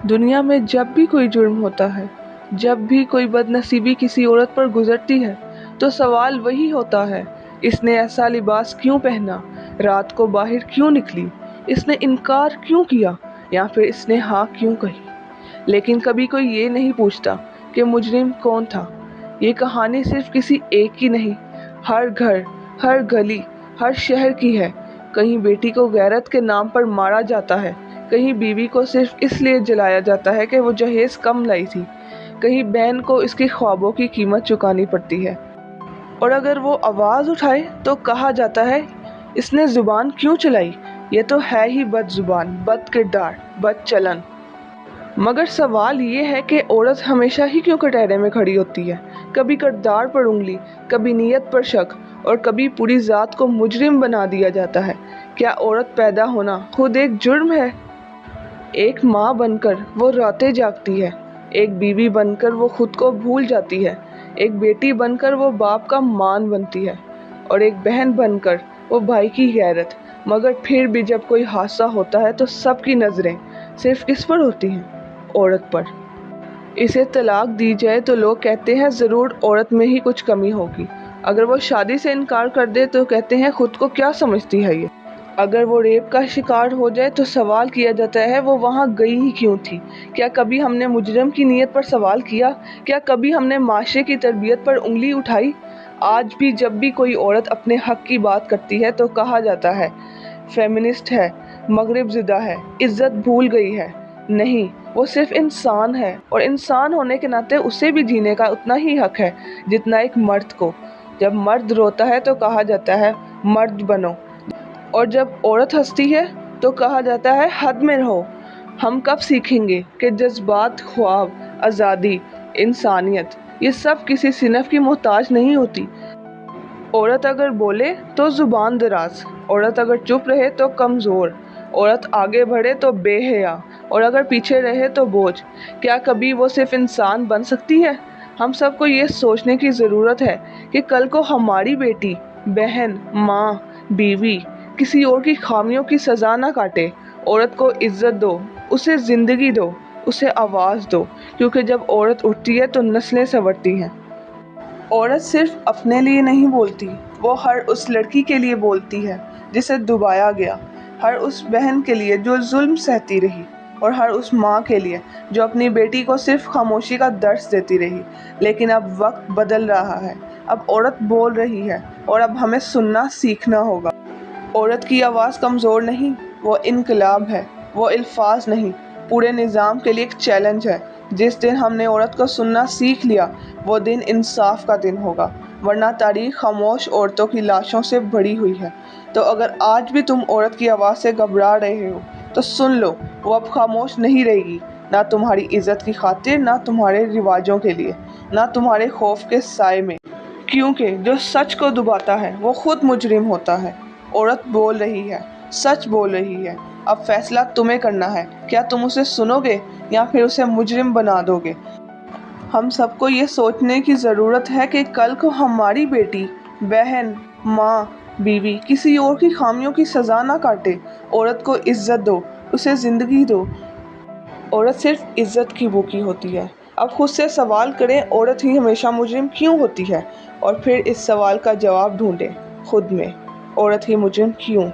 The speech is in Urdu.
دنیا میں جب بھی کوئی جرم ہوتا ہے، جب بھی کوئی بدنصیبی کسی عورت پر گزرتی ہے، تو سوال وہی ہوتا ہے، اس نے ایسا لباس کیوں پہنا، رات کو باہر کیوں نکلی، اس نے انکار کیوں کیا یا پھر اس نے ہاں کیوں کہی۔ لیکن کبھی کوئی یہ نہیں پوچھتا کہ مجرم کون تھا۔ یہ کہانی صرف کسی ایک کی نہیں، ہر گھر، ہر گلی، ہر شہر کی ہے۔ کہیں بیٹی کو غیرت کے نام پر مارا جاتا ہے، کہیں بیوی کو صرف اس لیے جلایا جاتا ہے کہ وہ جہیز کم لائی تھی، کہیں بہن کو اس کے خوابوں کی قیمت چکانی پڑتی ہے، اور اگر وہ آواز اٹھائے تو کہا جاتا ہے اس نے زبان کیوں چلائی، یہ تو ہے ہی بد زبان، بد کردار، بد چلن۔ مگر سوال یہ ہے کہ عورت ہمیشہ ہی کیوں کٹہرے میں کھڑی ہوتی ہے؟ کبھی کردار پر انگلی، کبھی نیت پر شک، اور کبھی پوری ذات کو مجرم بنا دیا جاتا ہے۔ کیا عورت پیدا ہونا خود ایک جرم ہے؟ ایک ماں بن کر وہ راتیں جاگتی ہے، ایک بیوی بن کر وہ خود کو بھول جاتی ہے، ایک بیٹی بن کر وہ باپ کا مان بنتی ہے، اور ایک بہن بن کر وہ بھائی کی غیرت۔ مگر پھر بھی جب کوئی حادثہ ہوتا ہے تو سب کی نظریں صرف کس پر ہوتی ہیں؟ عورت پر۔ اسے طلاق دی جائے تو لوگ کہتے ہیں ضرور عورت میں ہی کچھ کمی ہوگی۔ اگر وہ شادی سے انکار کر دے تو کہتے ہیں خود کو کیا سمجھتی ہے یہ۔ اگر وہ ریپ کا شکار ہو جائے تو سوال کیا جاتا ہے وہ وہاں گئی ہی کیوں تھی؟ کیا کبھی ہم نے مجرم کی نیت پر سوال کیا؟ کیا کبھی ہم نے معاشرے کی تربیت پر انگلی اٹھائی؟ آج بھی جب بھی کوئی عورت اپنے حق کی بات کرتی ہے تو کہا جاتا ہے فیمنسٹ ہے، مغرب زدہ ہے، عزت بھول گئی ہے۔ نہیں، وہ صرف انسان ہے، اور انسان ہونے کے ناطے اسے بھی جینے کا اتنا ہی حق ہے جتنا ایک مرد کو۔ جب مرد روتا ہے تو کہا جاتا ہے مرد بنو، اور جب عورت ہنستی ہے تو کہا جاتا ہے حد میں رہو۔ ہم کب سیکھیں گے کہ جذبات، خواب، آزادی، انسانیت، یہ سب کسی صنف کی محتاج نہیں ہوتی؟ عورت اگر بولے تو زبان دراز، عورت اگر چپ رہے تو کمزور، عورت آگے بڑھے تو بے حیا، اور اگر پیچھے رہے تو بوجھ۔ کیا کبھی وہ صرف انسان بن سکتی ہے؟ ہم سب کو یہ سوچنے کی ضرورت ہے کہ کل کو ہماری بیٹی، بہن، ماں، بیوی کسی اور کی خامیوں کی سزا نہ کاٹے۔ عورت کو عزت دو، اسے زندگی دو، اسے آواز دو، کیونکہ جب عورت اٹھتی ہے تو نسلیں سنورتی ہیں۔ عورت صرف اپنے لیے نہیں بولتی، وہ ہر اس لڑکی کے لیے بولتی ہے جسے دبایا گیا، ہر اس بہن کے لیے جو ظلم سہتی رہی، اور ہر اس ماں کے لیے جو اپنی بیٹی کو صرف خاموشی کا درس دیتی رہی۔ لیکن اب وقت بدل رہا ہے، اب عورت بول رہی ہے، اور اب ہمیں سننا سیکھنا ہوگا۔ عورت کی آواز کمزور نہیں، وہ انقلاب ہے، وہ الفاظ نہیں، پورے نظام کے لیے ایک چیلنج ہے۔ جس دن ہم نے عورت کو سننا سیکھ لیا، وہ دن انصاف کا دن ہوگا، ورنہ تاریخ خاموش عورتوں کی لاشوں سے بھری ہوئی ہے۔ تو اگر آج بھی تم عورت کی آواز سے گھبرا رہے ہو تو سن لو، وہ اب خاموش نہیں رہے گی، نہ تمہاری عزت کی خاطر، نہ تمہارے رواجوں کے لیے، نہ تمہارے خوف کے سائے میں۔ کیونکہ جو سچ کو دباتا ہے وہ خود مجرم ہوتا ہے۔ عورت بول رہی ہے، سچ بول رہی ہے، اب فیصلہ تمہیں کرنا ہے، کیا تم اسے سنو گے یا پھر اسے مجرم بنا دو گے؟ ہم سب کو یہ سوچنے کی ضرورت ہے کہ کل کو ہماری بیٹی، بہن، ماں، بیوی کسی اور کی خامیوں کی سزا نہ کاٹے۔ عورت کو عزت دو، اسے زندگی دو۔ عورت صرف عزت کی بھوکی ہوتی ہے۔ اب خود سے سوال کریں، عورت ہی ہمیشہ مجرم کیوں ہوتی ہے؟ اور پھر اس سوال کا جواب ڈھونڈیں خود میں، عورت ہی مجرم کیوں؟